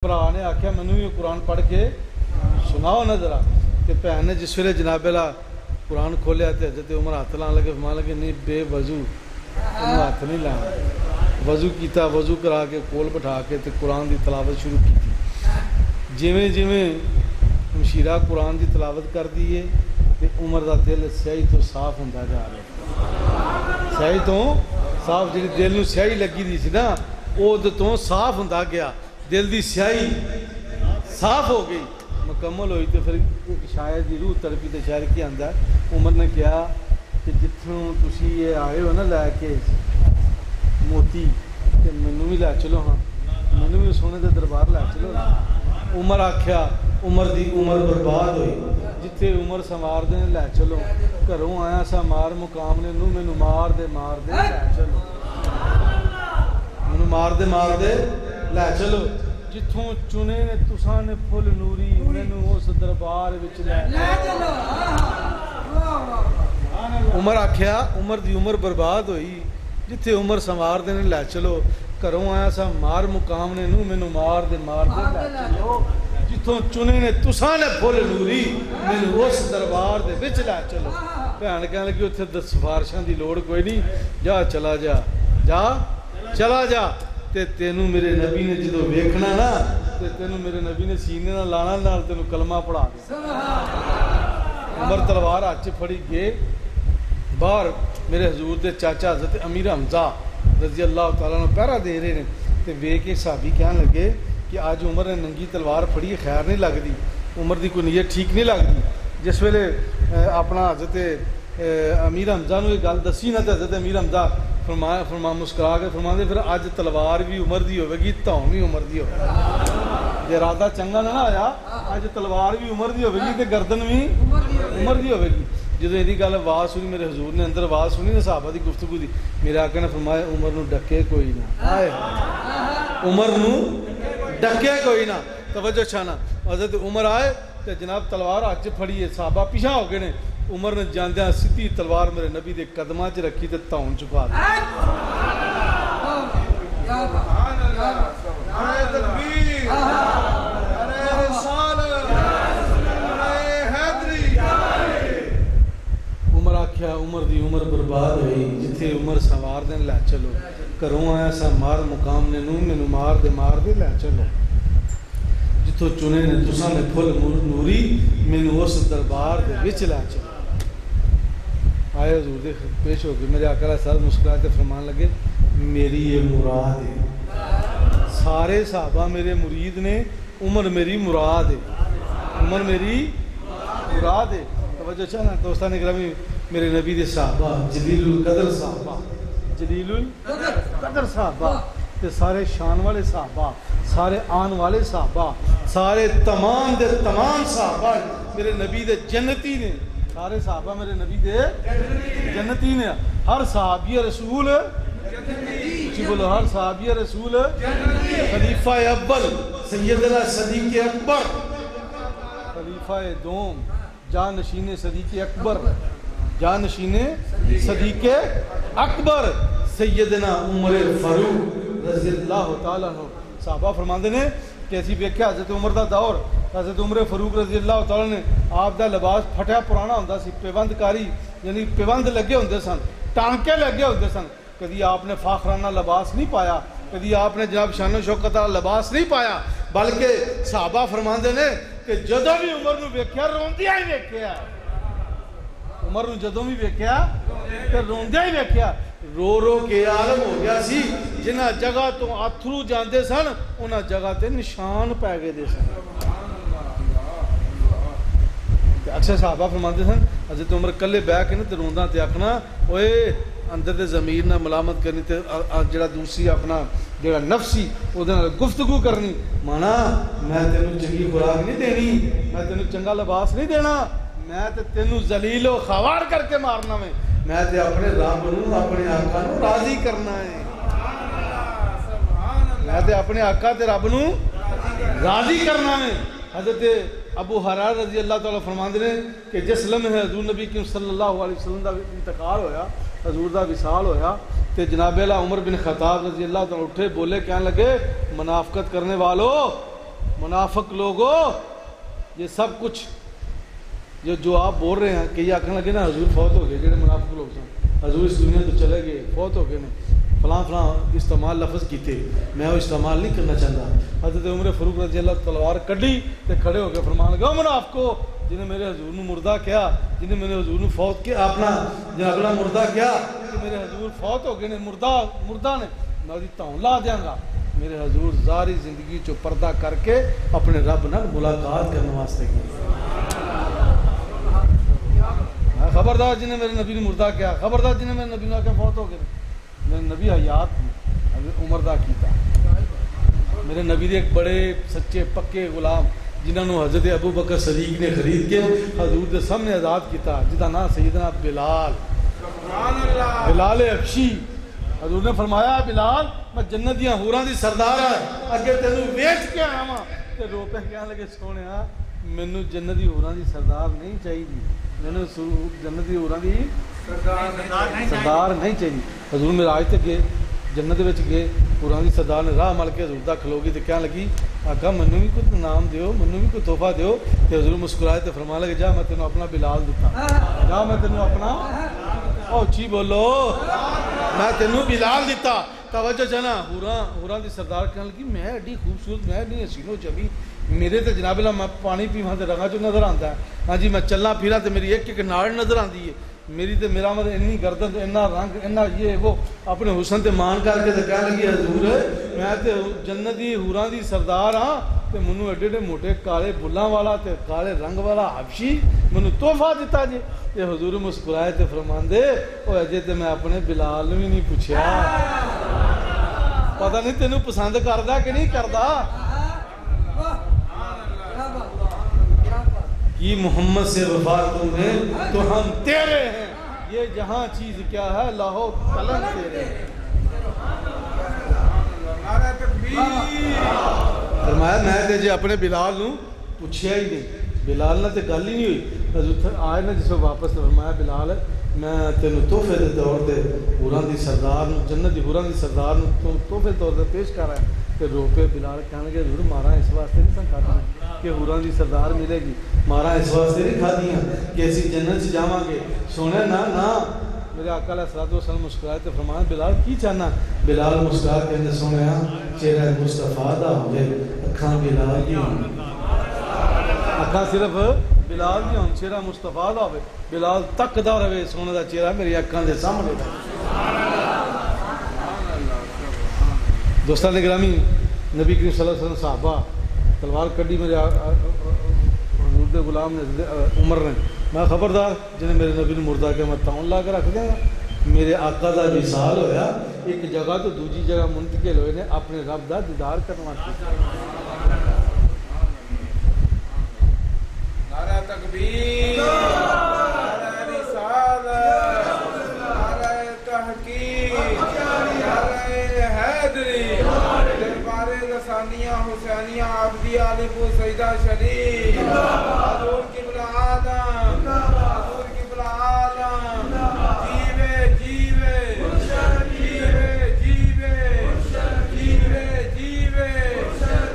ਭਰਾ ਨੇ ਆਖਿਆ ਮੈਨੂੰ ਵੀ ਕੁਰਾਨ ਪੜ੍ਹ ਕੇ ਸੁਣਾਓ ਨਾ ਜ਼ਰਾ। ਤੇ ਭੈਣ ਨੇ ਜਿਸ ਵੇਲੇ ਜਨਾਬ ਵਾਲਾ ਕੁਰਾਨ ਖੋਲਿਆ ਤੇ ਹਜ਼ਰਤ ਉਮਰ ਹੱਥ ਲਾਉਣ ਲੱਗੇ, ਫਰਮਾਉਣ ਲੱਗੇ ਨਹੀਂ ਬੇਵਜ਼ੂ ਉਹਨੂੰ ਹੱਥ ਨਹੀਂ ਲਾਉਣਾ। ਵਜ਼ੂ ਕੀਤਾ, ਵਜ਼ੂ ਕਰਾ ਕੇ ਕੋਲ ਬਿਠਾ ਕੇ ਤੇ ਕੁਰਾਨ ਦੀ ਤਲਾਵਤ ਸ਼ੁਰੂ ਕੀਤੀ। ਜਿਵੇਂ ਜਿਵੇਂ ਮਸ਼ੀਰਾ ਕੁਰਾਨ ਦੀ ਤਲਾਵਤ ਕਰਦੀ ਏ ਤੇ ਉਮਰ ਦਾ ਦਿਲ ਸਿਆਹੀ ਤੋਂ ਸਾਫ਼ ਹੁੰਦਾ ਜਾ ਰਿਹਾ। ਸਿਆਹੀ ਤੋਂ ਸਾਫ਼, ਜਿਹੜੀ ਦਿਲ ਨੂੰ ਸਿਆਹੀ ਲੱਗੀ ਦੀ ਸੀ ਨਾ ਉਹਦੇ ਤੋਂ ਸਾਫ਼ ਹੁੰਦਾ ਗਿਆ। دل دی سیاہی صاف ہو گئی، مکمل ہوئی۔ تو پھر ایک شاعر دی روح تڑپی تے شاعر کی آندا ہے، عمر نے کہا کہ جتھوں تسی یہ آئے ہو نا لے کے موتی تے مینوں بھی لے چلو، ہاں مینوں بھی سونے دے دربار لے چلو نا۔ عمر آکھیا عمر دی عمر برباد ہوئی، جتھے عمر سنوار دے لے چلو، گھروں آیا سا مار مقام نے نو مینوں مار دے لے چلو، مینوں مار دے لے چلو، جتھوں چنے نے تساں نے پھل نوری مینوں اس دربار وچ لے چلو۔ عمر آکھیا عمر دی عمر برباد ہوئی، جتھے عمر سنوار دے لے چلو، گھروں آیا سا مار مقام نے نو مینوں مار دے لے چلو، جتھوں چنے نے تساں نے پھل نوری مینوں اس دربار دے وچ لے چلو۔ بھین کہن لگی اوتھے سفارشاں دی لوڑ کوئی نہیں، جا چلا جا چلا جا، تے تینوں میرے نبی نے جدو ویکھنا نا تے تینوں میرے نبی نے سینے نہ لانا نال تینوں کلمہ پڑھا دے۔ عمر تلوار ہاتھ پھڑی گئے باہر، میرے حضور دے چاچا حضرت امیر حمزہ رضی اللہ تعالیٰ عنہ پہرا دے رہے نے، تے ویکھ کے صحابی کہن لگے کہ آج عمر نے ننگی تلوار پھڑی، خیر نہیں لگدی، عمر دی کوئی نیت ٹھیک نہیں لگدی۔ جس ویلے اپنا حضرت امیر حمزہ نو یہ گل دسی نا تے حضرت امیر حمزہ فرما مسکرا کے فرماندے پھر اج تلوار بھی عمر دی ہوے گی، تاؤں بھی عمر دی ہوے گی۔ جے ارادہ چنگا نہ آیا اج تلوار بھی عمر دی ہوے گی تے گردن بھی عمر دی ہوے گی۔ جدوں ایدی گل آواز سنی میرے حضور نے اندر آواز سنی نا صحابہ دی گفتگو دی، میرے آقا نے فرمایا عمر نو ڈکے کوئی نہ، ہائے عمر نو ڈکے کوئی نہ۔ توجہ چھانا، حضرت عمر آئے تے جناب تلوار ہاتھ پھڑی ہے، صحابہ پیچھے ہو گئے نے، عمر نے جاندیاں سیدھی تلوار میرے نبی دے قدماں چ رکھی تے تاؤں چکا دی۔ نعرہ تکبیر، نعرہ رسالت، نعرہ حیدری۔ عمر آکھیا عمر دی عمر برباد ہوئی، جتھے عمر سوار دے لے چلو، گھروں آیا سا مار مقام نے نو مینوں مار دے لے چلو، جتھوں چنے نے تساں نے پھل نوری مینوں اس دربار دے وچ لے چلو۔ آئے حضور دے پیش ہو گئے، میرے آقا علیہ السلام مسکرائے تے فرمان لگے میری یہ مراد ہے، سارے صحابہ میرے مرید نے، عمر میری مراد ہے، عمر میری مراد ہے۔ توجہ چاہنا دوستان اکرامی، میرے نبی دے صحابہ جلیل القدر صحابہ، جلیل القدر صحابہ تے سارے شان والے صحابہ، سارے آن والے صحابہ، سارے تمام دے تمام صحابہ میرے نبی دے جنتی نے، سارے صحابہ میرے نبی دے جنتی نے۔ ہر صحابی رسول جی بولو، ہر صحابی رسول خلیفہ اول سیدنا صدیق اکبر، خلیفہ دوم جانشین صدیق اکبر، جانشین صدیق اکبر سیدنا عمر فاروق رضی اللہ تعالیٰ عنہ۔ صحابہ فرماندے نے کہ اسی ویکھیا حضرت عمر دا دور، حضرت عمر فاروق رضی اللہ تعالیٰ نے آپ دا لباس پھٹیا پرانا ہوندا سی، پیوند کاری یعنی پیوند لگے ہوندے سن، ٹانکے لگے ہوندے سن، کدی آپ نے فاخرانہ لباس نہیں پایا، کدی آپ نے جناب شان و شوکت والا لباس نہیں پایا، بلکہ صحابہ فرماندے نے کہ جدوں بھی عمر نو ویکھیا روندیاں ہی ویکھیا، عمر نو جدوں بھی ویکھیا تے روندیاں ہی ویکھیا۔ رو رو کے عالم ہو گیا سی، جنہ جگہ تو اتھرو جاندے سن انہ جگہ تے نشان پہ گئے دے سن۔ اکثر صحابہ فرماندے سن حضرت عمر کلے بیٹھ کے نا تے رونداں تے آکھنا اوئے اندر دے ضمیر نہ ملامت کرنی تے جڑا دوسری اپنا جڑا نفسی او دے نال گفتگو کرنی، مانا میں تینوں چنگی خوراک نہیں دینی، میں تینوں چنگا لباس نہیں دینا، میں تے تینوں ذلیل و خوار کر کے مارنا میں تے اپنے رب نو اپنے آقا نو راضی کرنا ہے، میں تے اپنے آقا تے رب نو راضی کرنا ہے۔ حضرت ابو حرار رضی اللہ تعالیٰ فرماندے نے کہ جس لمحے حضور نبی کریم صلی اللہ علیہ وسلم دا انتقال ہویا، حضور دا وصال ہویا، تے جناب عمر بن خطاب رضی اللہ تعالیٰ اٹھے بولے کہنے لگے منافقت کرنے والو منافق لوگو یہ سب کچھ جو آپ بول رہے ہیں کہ یہ آخر لگے نا حضور فوت ہو گئے، جڑے منافق لوگ سن حضور اس دنیا تو چلے گئے، فوت ہو گئے نے، فلاں فلاں استعمال لفظ کیتے، میں وہ استعمال نہیں کرنا چاہتا۔ حضرت عمر فاروق رضی اللہ تلوار کڈی تے کھڑے ہو کے فرمان لگا منافقو، جنہیں میرے حضور نو مردہ کیا، جنہیں میرے حضور نو فوت کیا، اپنا اگلا مردہ کیا کہ میرے حضور فوت ہو گئے نے، مردہ نے میں دی تاؤں لا دیاں گا۔ میرے حضور ساری زندگی چو پردہ کر کے اپنے رب نال ملاقات کرنے واسطے گئے۔ خبردار جنہیں میرے نبی نے مردہ کیا، خبردار جنہیں میرے نبی نے کیا فوت ہو گئے، میرے نبی حیات عمر دا کیتا۔ میرے نبی دے ایک بڑے سچے پکے غلام جنہوں نے حضرت ابو بکر صدیق نے خرید کے حضور دے سامنے آزاد کیتا، جدا نام سیدنا بلال حبشی۔ حضور نے فرمایا بلال میں جنت دیاں حوراں دی سردار ہاں، اگے تینوں ویچ کے آیا ہاں، تے رو پہ کہنے لگے سونیا مینوں جنت دی حوراں دی سردار نہیں چاہیے، مینوں جنت دی حوراں دی سردار نہیں چاہیے۔ حضور معراج تے گئے، جنت وچ گئے، حوراں دی سردار نے راہ مل کے حضور دا کھلو گئی تے کہنے لگی آقا مینوں بھی کوئی انعام دیو، مینوں بھی کوئی تحفہ دیو۔ تے حضور مسکرائے تے فرمانے لگے جا میں تینوں اپنا بلال دیتا، جا میں تینوں اپنا اچھی بولو میں تینوں بلال دیتا۔ توجہ چنا حوراں دی سردار کہنے لگی میں ایڈی خوبصورت، میں ایڈی حسین و جمی، میرے تے جناب اللہ میں پانی پیواں تے رنگاں چوں نظر آندا ہے، ہاں جی میں چلاں پھراں تے میری ایک ایک ناڑ نظر آندی ہے، میری تے میرا مطلب اتنی گردن تے اتنا رنگ اتنا یہ وہ اپنے حسن تے مان کر کے تے کہنے لگی حضور میں تے جنت دی حوراں دی سردار ہاں تے منوں ایڈے ایڈے موٹے کالے بلاں والا تے کالے رنگ والا حبشی منوں تحفہ دیتا جی۔ تے حضور مسکرائے تے فرماندے او اجے تے میں اپنے بلال نوں بھی نہیں پوچھیا، پتہ نہیں تینوں پسند کردا کہ نہیں کردا۔ یہ محمد سے وفا تم نے تو ہم تیرے ہیں، یہ جہاں چیز کیا ہے لاہو قلم تیرے۔ فرمایا میں تے جی اپنے بلال نوں پوچھیا ہی نہیں، بلال نہ تے گل ہی نہیں ہوئی۔ حضور آئے نا جس واپس فرمایا بلال میں تینوں تحفے دے طور تے حوراں دی سردار نوں جنت دی حوراں دی سردار نوں تحفے طور تے پیش کر رہا ہے۔ تے رو پہ بلال کہنے لگے حضور مارا اس واسطے نہیں سن کھاتا کہ حوراں دی سردار ملے گی، مارا اس واسطے نہیں کھادیاں کہ اسی جنت سے جاواں گے۔ سونے نا میرے آقا علیہ الصلوۃ والسلام مسکرائے تے فرمایا بلال کی چاہنا؟ بلال مسکرا کے کہندے سونیا چہرہ مصطفیٰ دا ہوے اکھاں بلال دی ہون، اکھاں صرف بلال دی ہون، چہرہ مصطفیٰ دا ہوے بلال تکدا رہے سونے دا چہرہ میری اکھاں دے سامنے دا۔ دوستان گرامی نبی کریم صلی اللہ علیہ وسلم صحابہ تلوار کڈی میرے حضور دے غلام نے عمر نے، میں خبردار جنہیں میرے نبی نے مردہ کے میں تاؤں لا کے رکھ دیں گا۔ میرے آقا دا وصال ہویا ایک جگہ تو دوسری جگہ منتقل ہوئے نے اپنے رب دا دیدار کرنا چاہیے۔ نعرہ تکبیر، نعرہ رسالت، نعرہ تحقیق، نعرہ حیدری، دربار رسانیہ حسینیہ عبدیہ علیہ و سجدہ شریف، حضور قبلہ عالم، حضور قبلہ عالم، جیوے جیوے جیوے جیوے جیوے جیوے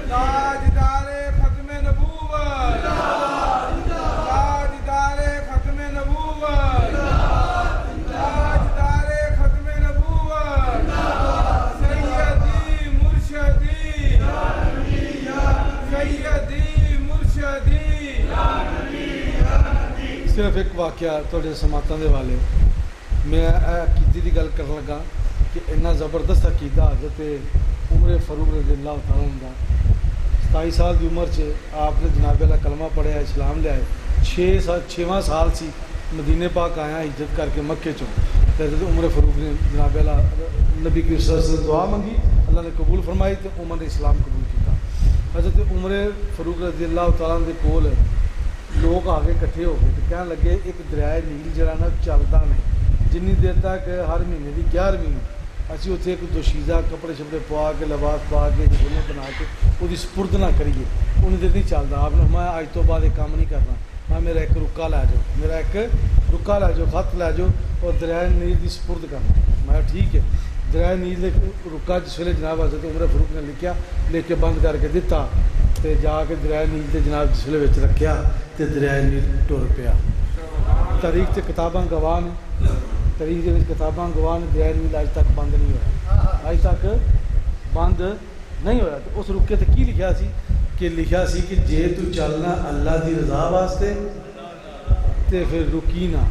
تاجدار ختم نبوت، تاجدار ختم نبوت، تاجدار ختم نبوت، سیدی مرشدی سیدی مرشدی۔ صرف ایک واقعہ تھوڑے سماعتاں دے والے میں عقیدے دی گل کرن لگا کہ اتنا زبردست عقیدہ حضرت عمر فاروق رضی اللہ تعالیٰ عنہ دا 27 سال دی عمر چ آپ نے جناب اللہ کلمہ پڑھیا، اسلام لے آئے، 6واں سال سی مدینے پاک آیا ہجرت کر کے مکے چوں، حضرت عمر فاروق نے جناب اللہ نبی کی صلی اللہ علیہ وسلم دعا منگی، اللہ نے قبول فرمائی تو عمر نے اسلام قبول کیتا۔ حضرت عمر فاروق رضی اللہ تعالیٰ دے کول لوگ آگے کٹھے ہو گئے تو کہنے لگے ایک دریائے نیل جڑا نا چلتا نہیں، جنی دیر تک ہر مہینے کی 11ویں اسی اتنے ایک دوشیزہ کپڑے شپڑے پوا کے لباس پا کے جگہ بنا کے وہ سپرد نہ کریے، انہیں دیر نہیں چلتا۔ آپ نے میں اج تو بعد ایک کام نہیں کرنا، میں میرا ایک رکا لے جاؤ، میرا ایک رکا لے جاؤ، خط لے جاؤ اور دریائے نیل کی سپرد کرنا۔ میں ٹھیک ہے، دریائے نیل رکا جس ویلے جناب حضرت عمر فاروق نے لکھیا لے کے بند کر کے دیتا تے جا کے دریائے نیل تے جناب جسلے وچ رکھیا تے دریائے نیل ٹر پیا. تاریخ تے کتاباں گواہ نے، تاریخ دے وچ کتاباں گواہ نے، دریائے نیل اج تک بند نہیں ہویا، اج تک بند نہیں ہویا. تے اس رکے تے کی لکھیا سی کہ لکھیا سی کہ جے تو چلنا اللہ دی رضا واسطے تے پھر رکی نہ،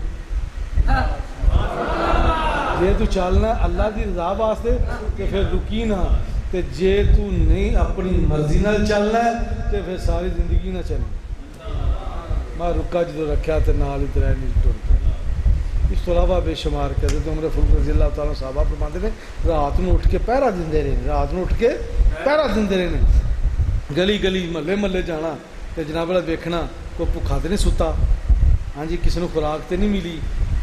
جے تو چلنا اللہ دی رضا واسطے تے پھر رکی نہ، تے جے تو نہیں اپنی مرضی نال چلنا ہے تے پھر ساری زندگی نہ چلی. میں رکا جدو رکھیا تے نال ہی دریائے نیل ٹر پیا. اس تو علاوہ بے شمار حضرت عمر فاروق رضی اللہ تعالیٰ صحابہ فرماتے ہیں رات نو اٹھ کے پہرا دیندے رہے، رات نو اٹھ کے پہرا دیندے رہے، گلی گلی محلے محلے جانا تے جناب اللہ ویکھنا کوئی بھکھا تے نہیں ستا، ہاں جی کسی نے خوراک تے نہیں ملی،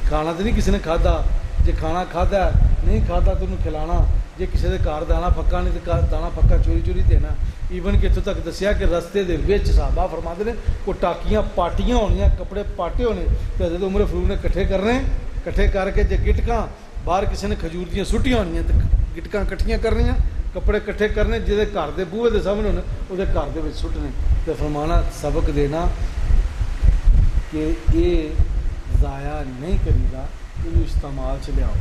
کھانا تے نہیں کسی نے کھادا، جے کھانا کھادا نہیں کھادا تو انہوں کھلانا، جے کسی دے گھر دانا پکا نہیں تو دانا پکا چوری چوری دینا. ایون کہ اتوں تک دسیا کہ رستے دے وچ صحابہ فرماتے ہیں وہ ٹاکیاں پاٹیاں ہونیاں، کپڑے پاٹے ہونے تے حضرت عمر فاروق نے کٹھے کرنے، کٹھے کر کے جے گٹکاں باہر کسی نے کھجور دیاں سٹیاں ہونیاں تے گٹکاں کٹھیاں کرنیاں، کپڑے کٹھے کرنے جہدے گھر دے بوہے دے سامنے ہونے وہ گھر دے وچ سٹنے تے فرمانا سبق دینا کہ یہ ضائع نہیں کری گا، یہ استعمال چ لیاؤ.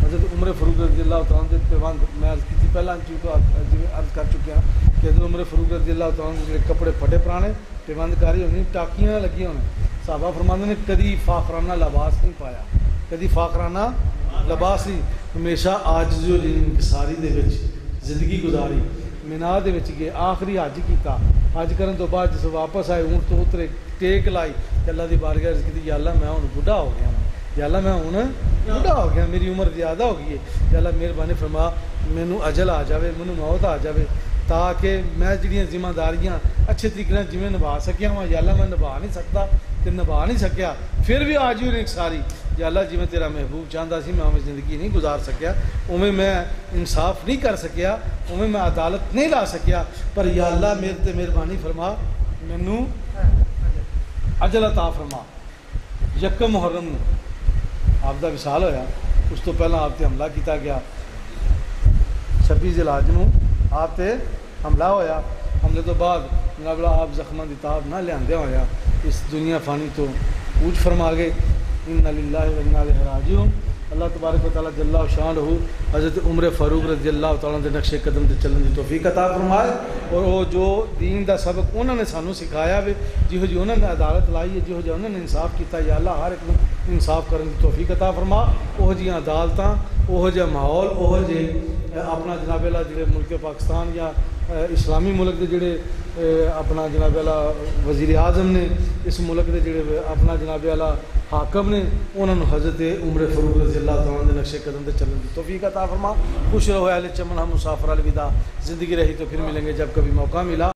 حضرت عمر فاروق رضی اللہ تعالیٰ دے پیوند میں عرض کی پہلا عرض کر چکیا کہ حضرت عمر فاروق رضی اللہ تعالیٰ کے کپڑے پھٹے پرانے پیوند کاری ہونی، ٹاکیاں لگی ہونے. صحابہ فرماتے نے کدی فاخرانہ لباس نہیں پایا، کدی فاخرانہ لباس نہیں، ہمیشہ عاجزی و انکساری دے وچ زندگی گزاری. مینا دے وچ گئے، آخری حج کیتا، حج کرن تو بعد جس واپس آئے اونٹ تو اترے، ٹیک لائی تے اللہ دی بارگاہ عرض کی یا اللہ میں ہن بڈھا ہو گیا ہاں، یا اللہ میں ہن بڈھا ہو گیا، میری عمر زیادہ ہو گئی ہے، یا اللہ مہربانی فرما مینوں اجل آ جاوے، مینوں موت آ جاوے تاکہ میں جڑیاں ذمہ داریاں اچھے طریقے نال جویں نبھا سکیا ہوں، یا اللہ میں نبھا نہیں سکتا تے نبھا نہیں سکیا، پھر بھی آج بھی ساری یا اللہ جویں تیرا محبوب چاہتا سی میں اویں زندگی نہیں گزار سکیا، اویں میں انصاف نہیں کر سکیا، اویں میں عدالت نہیں لا سکیا، پر یا اللہ میرے تے مہربانی فرما مینوں اجل عطا فرما. یکم محرم نوں آپ دا وصال ہویا، اس تو پہلا آپ تے حملہ کیتا گیا، 26 ذی الحج نوں آپ تے حملہ ہویا، حملے تو بعد جناب آپ زخماں دی تاب نہ لیاندے ہویا اس دنیا فانی تو کوچ فرما گئے. انا للہ و انا الیہ راجعون. اللہ تبارک و تعالیٰ جل شانہ حضرت عمر فاروق رضی اللہ تعالیٰ دے نقش قدم تے چلن دی توفیق عطا فرمائے، اور وہ جو دین دا سبق انہوں نے سانو سکھایا وے، جہو جی انہوں نے عدالت لائی ہے، جہو جی انہوں نے انصاف کیتا، یا اللہ ہر ایک نوں انصاف کرن دی توفیق عطا فرما. وہ جیاں عدالتاں، وہ جہا ماحول، وہ جے اپنا جناب اللہ جڑے ملک پاکستان یا اسلامی ملک دے جڑے اپنا جناب اللہ وزیر اعظم نے، اس ملک دے جڑے اپنا جناب اللہ حاکم نے، انہوں نے حضرت عمر فاروق رضی اللہ تعالیٰ دے نقش قدم تے چلن دی توفیق عطا فرما. خوش رہو اہل چمن، ہم مسافر الوداع، زندگی رہی تو پھر ملیں گے جب کبھی موقع ملا.